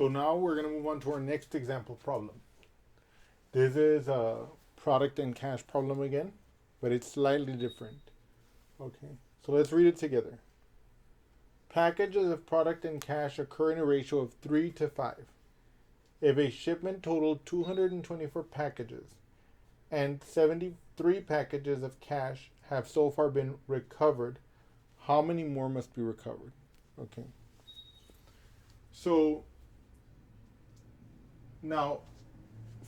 So now we're going to move on to our next example problem. This is a product and cash problem again, but it's slightly different. Okay, so let's read it together. Packages of product and cash occur in a ratio of 3 to 5. If a shipment totaled 224 packages and 73 packages of cash have so far been recovered, how many more must be recovered? Okay. So now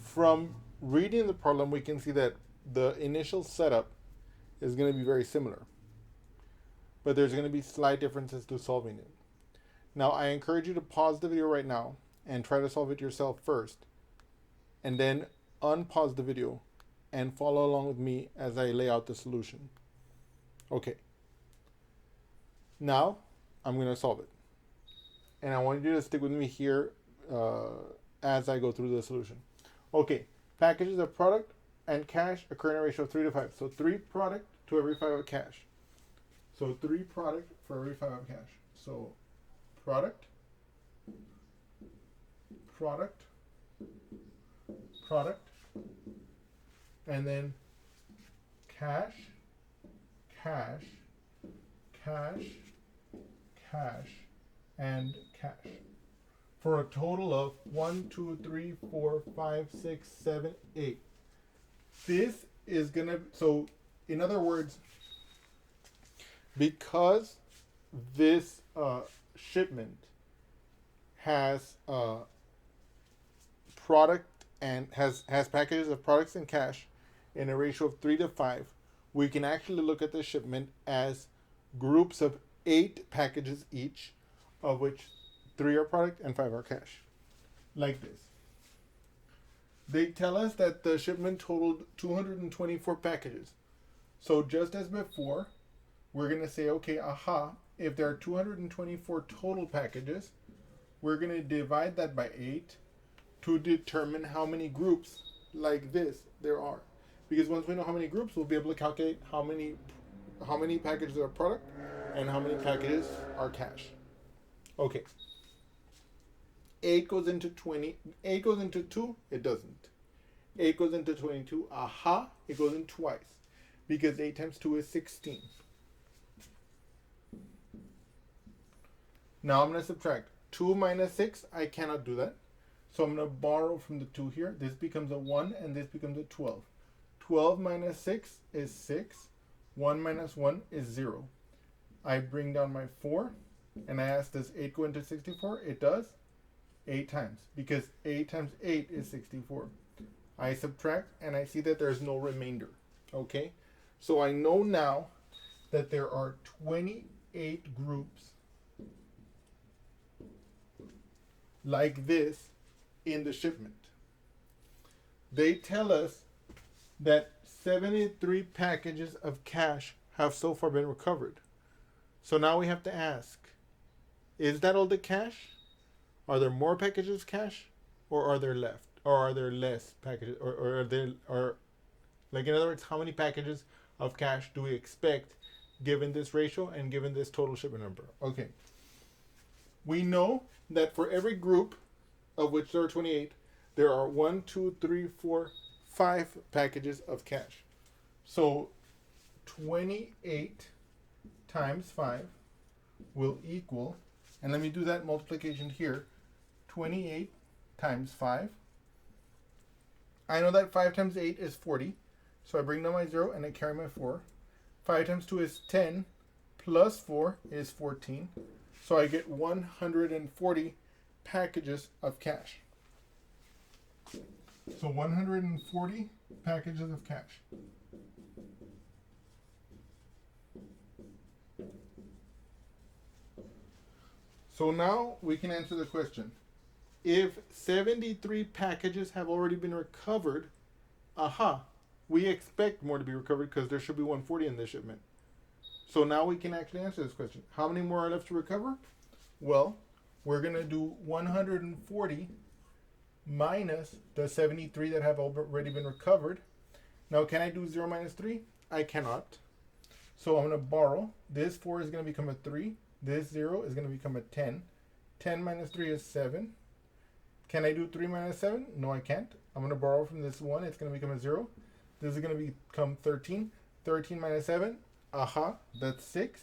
from reading the problem, we can see that the initial setup is going to be very similar, but there's going to be slight differences to solving it. Now, I encourage you to pause the video right now and try to solve it yourself first, and then unpause the video and follow along with me as I lay out the solution. Okay. Now, I'm going to solve it. And I want you to stick with me here as I go through the solution. Okay, packages of product and cash occur in a ratio of 3 to 5. So 3 product to every 5 of cash. So 3 product for every 5 of cash. So product, product, product, and then cash, cash, cash, cash, and cash. For a total of 1, 2, 3, 4, 5, 6, 7, 8. This is gonna, so in other words, because this shipment has product and has packages of products and cash in a ratio of 3 to 5, we can actually look at the shipment as groups of 8 packages each, of which 3 are product and 5 are cash. Like this. They tell us that the shipment totaled 224 packages. So just as before, we're going to say, okay, if there are 224 total packages, we're going to divide that by 8 to determine how many groups like this there are. Because once we know how many groups, we'll be able to calculate how many packages are product and how many packages are cash. Okay. 8 goes into 20. 8 goes into 2. It doesn't. 8 goes into 22. It goes in twice. Because 8 times 2 is 16. Now I'm going to subtract. 2 minus 6, I cannot do that. So I'm going to borrow from the 2 here. This becomes a 1 and this becomes a 12. 12 minus 6 is 6. 1 minus 1 is 0. I bring down my 4 and I ask, does 8 go into 64? It does. 8 times. Because 8 times 8 is 64. I subtract and I see that there's no remainder. Okay? So I know now that there are 28 groups like this in the shipment. They tell us that 73 packages of cash have so far been recovered. So now we have to ask, is that all the cash? Are there more packages of cash? Or are there left? Or are there less packages? Or are there, or like in other words, how many packages of cash do we expect given this ratio and given this total shipment number? Okay. We know that for every group, of which there are 28, there are 1, 2, 3, 4, 5 packages of cash. So 28 times 5 will equal, and let me do that multiplication here, 28 times 5. I know that 5 times 8 is 40, so I bring down my 0 and I carry my 4. 5 times 2 is 10, plus 4 is 14. So I get 140 packages of cash. So 140 packages of cash. So now we can answer the question. If 73 packages have already been recovered, we expect more to be recovered because there should be 140 in this shipment. So now we can actually answer this question. How many more are left to recover? Well, we're going to do 140 minus the 73 that have already been recovered. Now, can I do 0 minus 3? I cannot. So I'm going to borrow. This 4 is going to become a 3. This 0 is going to become a 10. 10 minus 3 is 7. Can I do 3 minus 7? No, I can't. I'm going to borrow from this 1. It's going to become a 0. This is going to become 13. 13 minus 7. Aha, that's 6.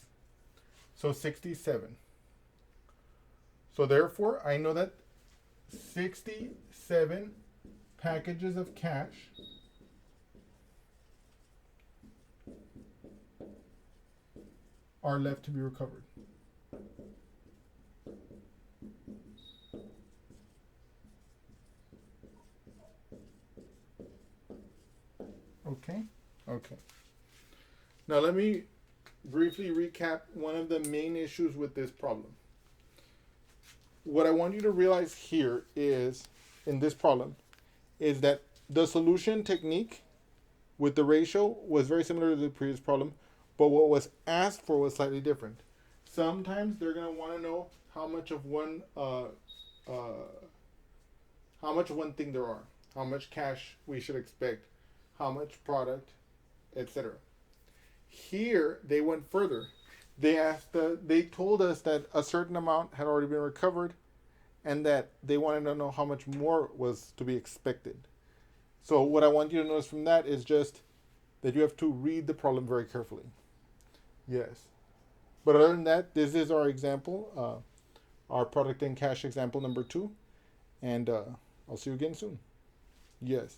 So 67. So therefore, I know that 67 packages of cash are left to be recovered. Okay. Okay. Now let me briefly recap one of the main issues with this problem. What I want you to realize here is, in this problem, is that the solution technique with the ratio was very similar to the previous problem, but what was asked for was slightly different. Sometimes they're going to want to know how much of one thing there are, how much cash we should expect, how much product, etc. Here they went further. They told us that a certain amount had already been recovered, and that they wanted to know how much more was to be expected. So what I want you to notice from that is just that you have to read the problem very carefully. Yes. But other than that, this is our example, our product and cash example number 2, and I'll see you again soon. Yes.